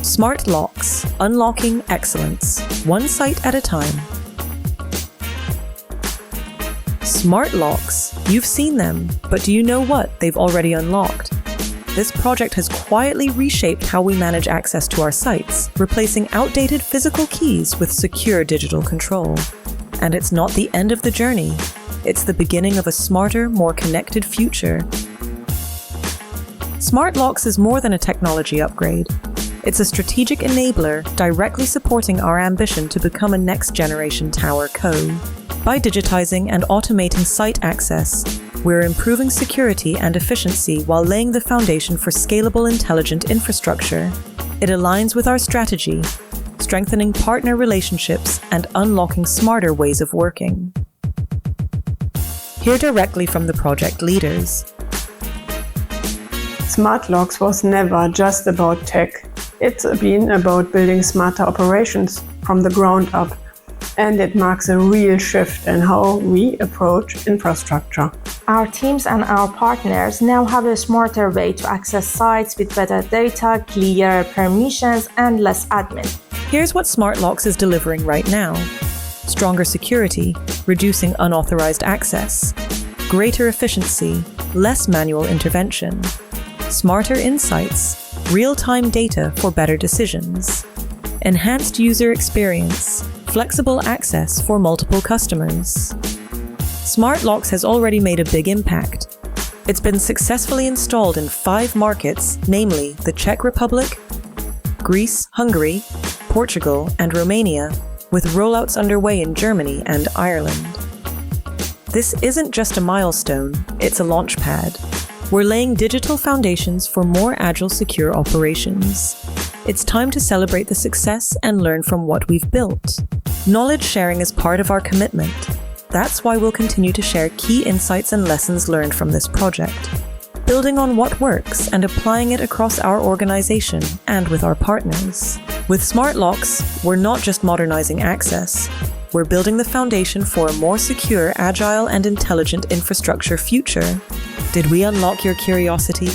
Smart locks, unlocking excellence, one site at a time. Smart locks, you've seen them, but do you know what they've already unlocked? This project has quietly reshaped how we manage access to our sites, replacing outdated physical keys with secure digital control. And it's not the end of the journey. It's the beginning of a smarter, more connected future. Smart locks is more than a technology upgrade. It's a strategic enabler directly supporting our ambition to become a next-generation tower co. By digitizing and automating site access, we're improving security and efficiency while laying the foundation for scalable, intelligent infrastructure. It aligns with our strategy, strengthening partner relationships and unlocking smarter ways of working. Hear directly from the project leaders. Smart locks was never just about tech. It's been about building smarter operations from the ground up. And it marks a real shift in how we approach infrastructure. Our teams and our partners now have a smarter way to access sites with better data, clearer permissions, and less admin. Here's what Smart Locks is delivering right now. Stronger security, reducing unauthorized access. Greater efficiency, less manual intervention. Smarter insights, real-time data for better decisions. Enhanced user experience, flexible access for multiple customers. Smart locks has already made a big impact. It's been successfully installed in 5 markets, namely the Czech Republic, Greece, Hungary, Portugal, and Romania, with rollouts underway in Germany and Ireland. This isn't just a milestone, it's a launchpad. We're laying digital foundations for more agile, secure operations. It's time to celebrate the success and learn from what we've built. Knowledge sharing is part of our commitment. That's why we'll continue to share key insights and lessons learned from this project, building on what works and applying it across our organization and with our partners. With Smart Locks, we're not just modernizing access, we're building the foundation for a more secure, agile, and intelligent infrastructure future. Did we unlock your curiosity?